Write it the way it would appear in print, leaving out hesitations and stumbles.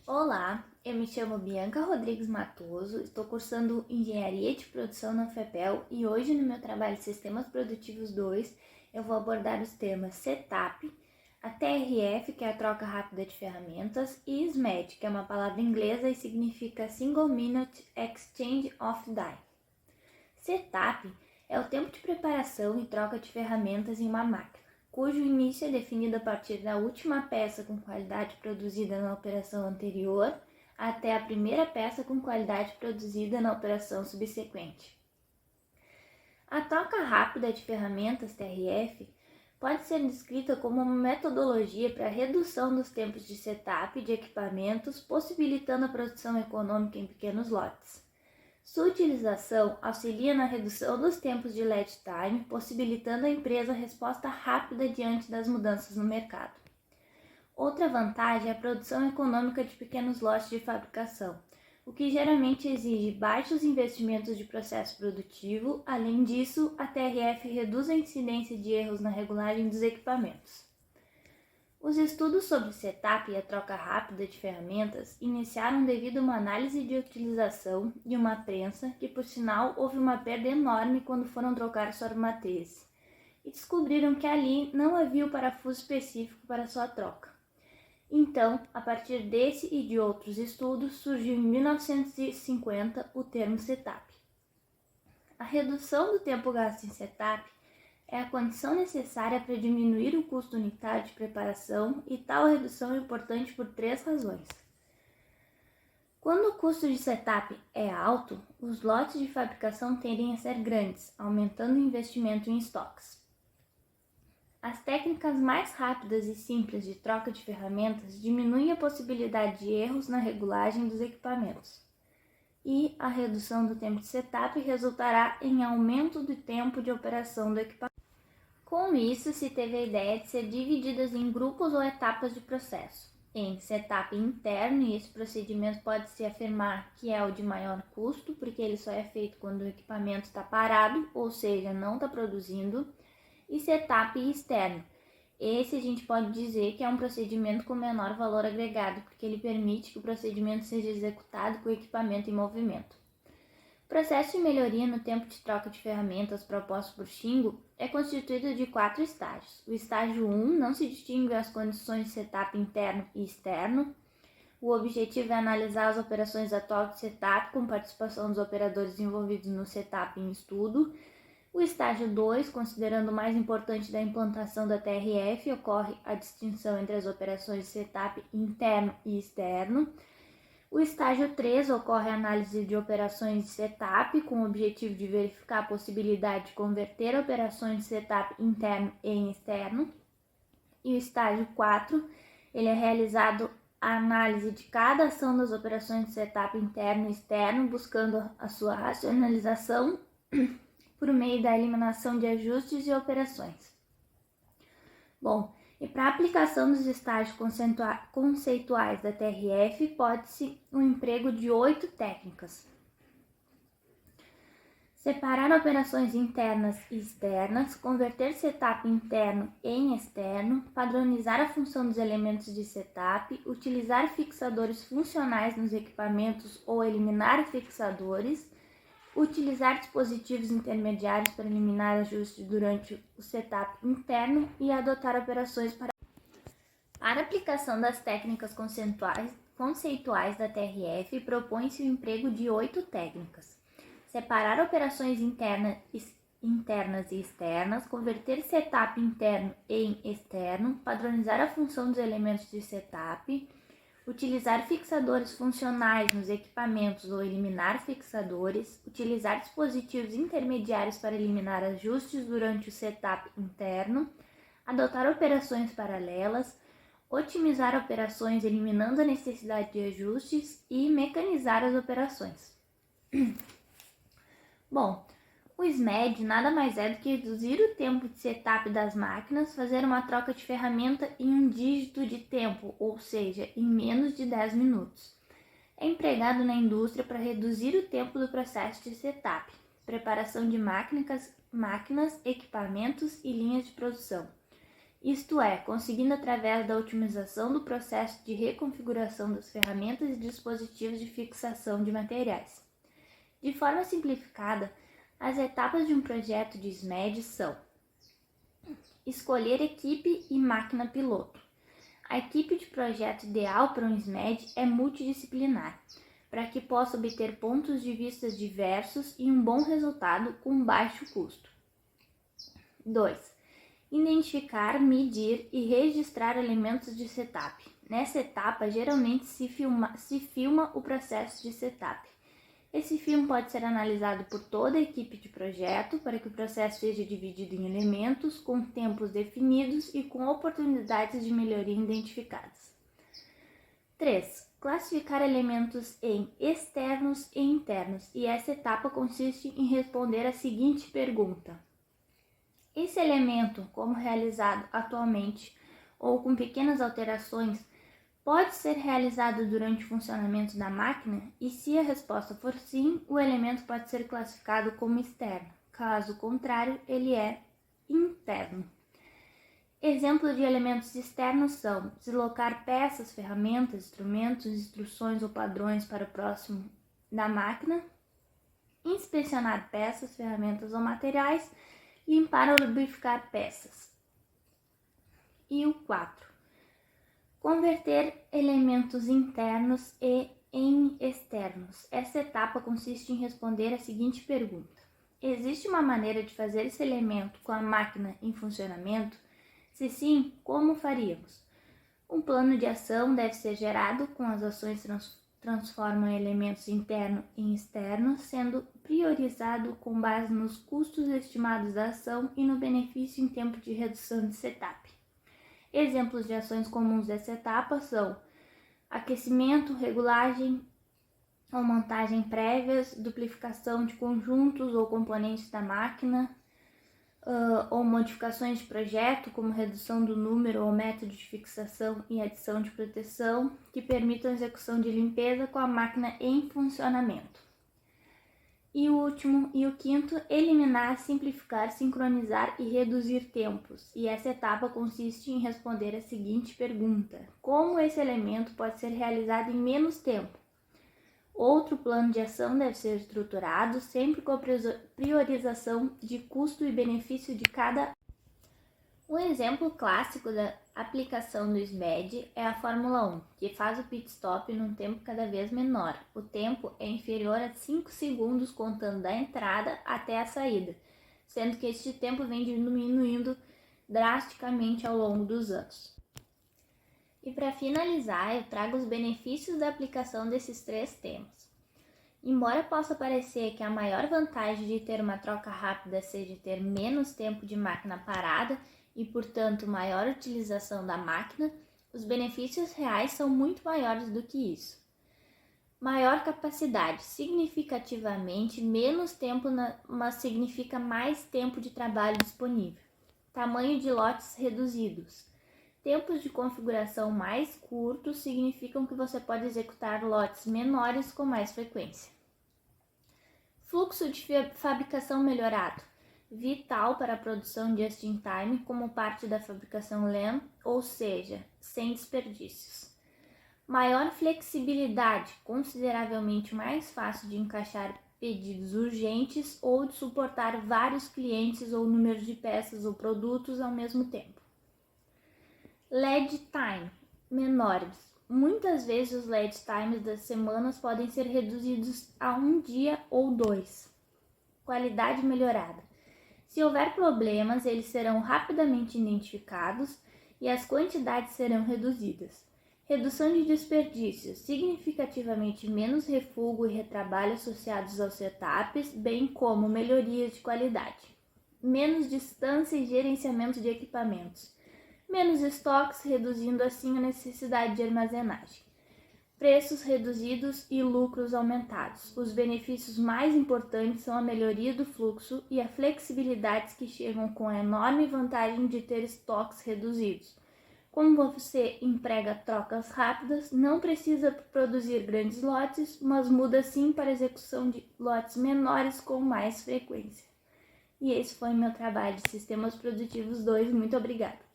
Olá, eu me chamo Bianca Rodrigues Matoso, estou cursando Engenharia de Produção na UFPEL e hoje no meu trabalho Sistemas Produtivos 2 eu vou abordar os temas Setup, a TRF, que é a troca rápida de ferramentas, e SMED, que é uma palavra inglesa e significa Single Minute Exchange of Die. Setup é o tempo de preparação e troca de ferramentas em uma máquina, cujo início é definido a partir da última peça com qualidade produzida na operação anterior até a primeira peça com qualidade produzida na operação subsequente. A troca rápida de ferramentas TRF pode ser descrita como uma metodologia para a redução dos tempos de setup de equipamentos, possibilitando a produção econômica em pequenos lotes. Sua utilização auxilia na redução dos tempos de lead time, possibilitando à empresa resposta rápida diante das mudanças no mercado. Outra vantagem é a produção econômica de pequenos lotes de fabricação, o que geralmente exige baixos investimentos de processo produtivo. Além disso, a TRF reduz a incidência de erros na regulagem dos equipamentos. Os estudos sobre setup e a troca rápida de ferramentas iniciaram devido a uma análise de utilização de uma prensa que, por sinal, houve uma perda enorme quando foram trocar sua matriz, e descobriram que ali não havia o parafuso específico para sua troca. Então, a partir desse e de outros estudos, surgiu em 1950 o termo setup. A redução do tempo gasto em setup é a condição necessária para diminuir o custo unitário de preparação, e tal redução é importante por 3 razões. Quando o custo de setup é alto, os lotes de fabricação tendem a ser grandes, aumentando o investimento em estoques. As técnicas mais rápidas e simples de troca de ferramentas diminuem a possibilidade de erros na regulagem dos equipamentos. E a redução do tempo de setup resultará em aumento do tempo de operação do equipamento. Com isso, se teve a ideia de ser divididas em grupos ou etapas de processo. Em setup interno, e esse procedimento pode-se afirmar que é o de maior custo, porque ele só é feito quando o equipamento está parado, ou seja, não está produzindo. E setup externo. Esse a gente pode dizer que é um procedimento com menor valor agregado, porque ele permite que o procedimento seja executado com o equipamento em movimento. O processo de melhoria no tempo de troca de ferramentas proposto por Shingo é constituído de 4 estágios. O estágio 1 não se distingue as condições de setup interno e externo. O objetivo é analisar as operações atuais de setup com participação dos operadores envolvidos no setup em estudo. O estágio 2, considerando o mais importante da implantação da TRF, ocorre a distinção entre as operações de setup interno e externo. O estágio 3 ocorre a análise de operações de setup, com o objetivo de verificar a possibilidade de converter operações de setup interno em externo. E o estágio 4, ele é realizado a análise de cada ação das operações de setup interno e externo, buscando a sua racionalização por meio da eliminação de ajustes e operações. Bom, e para a aplicação dos estágios conceituais da TRF, pode-se o emprego de 8 técnicas. Separar operações internas e externas, converter setup interno em externo, padronizar a função dos elementos de setup, utilizar fixadores funcionais nos equipamentos ou eliminar fixadores, utilizar dispositivos intermediários para eliminar ajustes durante o setup interno e adotar operações para a aplicação das técnicas conceituais da TRF. Propõe-se o emprego de 8 técnicas. Separar operações internas e externas, converter setup interno em externo, padronizar a função dos elementos de setup, utilizar fixadores funcionais nos equipamentos ou eliminar fixadores, utilizar dispositivos intermediários para eliminar ajustes durante o setup interno, adotar operações paralelas, otimizar operações eliminando a necessidade de ajustes e mecanizar as operações. Bom, o SMED nada mais é do que reduzir o tempo de setup das máquinas, fazer uma troca de ferramenta em um dígito de tempo, ou seja, em menos de 10 minutos. É empregado na indústria para reduzir o tempo do processo de setup, preparação de máquinas, equipamentos e linhas de produção. isto é, conseguindo através da otimização do processo de reconfiguração das ferramentas e dispositivos de fixação de materiais. De forma simplificada, as etapas de um projeto de SMED são: escolher equipe e máquina piloto. A equipe de projeto ideal para um SMED é multidisciplinar, para que possa obter pontos de vista diversos e um bom resultado com baixo custo. 2. Identificar, medir e registrar elementos de setup. Nessa etapa, geralmente se filma o processo de setup. Esse filme pode ser analisado por toda a equipe de projeto para que o processo seja dividido em elementos com tempos definidos e com oportunidades de melhoria identificadas. 3. Classificar elementos em externos e internos, e essa etapa consiste em responder a seguinte pergunta: esse elemento, como realizado atualmente ou com pequenas alterações, pode ser realizado durante o funcionamento da máquina? E se a resposta for sim, o elemento pode ser classificado como externo. Caso contrário, ele é interno. Exemplos de elementos externos são deslocar peças, ferramentas, instrumentos, instruções ou padrões para o próximo da máquina, inspecionar peças, ferramentas ou materiais, limpar ou lubrificar peças. E o 4. Converter elementos internos em externos. Essa etapa consiste em responder a seguinte pergunta: existe uma maneira de fazer esse elemento com a máquina em funcionamento? Se sim, como faríamos? Um plano de ação deve ser gerado com as ações transformam elementos internos em externos, sendo priorizado com base nos custos estimados da ação e no benefício em tempo de redução de setup. Exemplos de ações comuns dessa etapa são aquecimento, regulagem ou montagem prévias, duplicação de conjuntos ou componentes da máquina, ou modificações de projeto, como redução do número ou método de fixação e adição de proteção, que permitam a execução de limpeza com a máquina em funcionamento. E o último e o quinto, eliminar, simplificar, sincronizar e reduzir tempos. E essa etapa consiste em responder a seguinte pergunta: como esse elemento pode ser realizado em menos tempo? Outro plano de ação deve ser estruturado, sempre com a priorização de custo e benefício de cada. Um exemplo clássico da aplicação do SMED é a Fórmula 1, que faz o pit stop num tempo cada vez menor. O tempo é inferior a 5 segundos contando da entrada até a saída, sendo que este tempo vem diminuindo drasticamente ao longo dos anos. E para finalizar, eu trago os benefícios da aplicação desses 3 temas. Embora possa parecer que a maior vantagem de ter uma troca rápida seja ter menos tempo de máquina parada e, portanto, maior utilização da máquina, os benefícios reais são muito maiores do que isso. Maior capacidade, significativamente menos tempo, mas significa mais tempo de trabalho disponível. Tamanho de lotes reduzidos. Tempos de configuração mais curtos significam que você pode executar lotes menores com mais frequência. Fluxo de fabricação melhorado, vital para a produção just-in-time como parte da fabricação Lean, ou seja, sem desperdícios. Maior flexibilidade, consideravelmente mais fácil de encaixar pedidos urgentes ou de suportar vários clientes ou números de peças ou produtos ao mesmo tempo. Lead time, menores. Muitas vezes os lead times das semanas podem ser reduzidos a 1 dia ou 2. Qualidade melhorada. Se houver problemas, eles serão rapidamente identificados e as quantidades serão reduzidas. Redução de desperdícios, significativamente menos refúgio e retrabalho associados aos setups, bem como melhorias de qualidade. Menos distância e gerenciamento de equipamentos. Menos estoques, reduzindo assim a necessidade de armazenagem. Preços reduzidos e lucros aumentados. Os benefícios mais importantes são a melhoria do fluxo e a flexibilidade que chegam com a enorme vantagem de ter estoques reduzidos. Como você emprega trocas rápidas, não precisa produzir grandes lotes, mas muda sim para a execução de lotes menores com mais frequência. E esse foi meu trabalho de Sistemas Produtivos 2. Muito obrigada!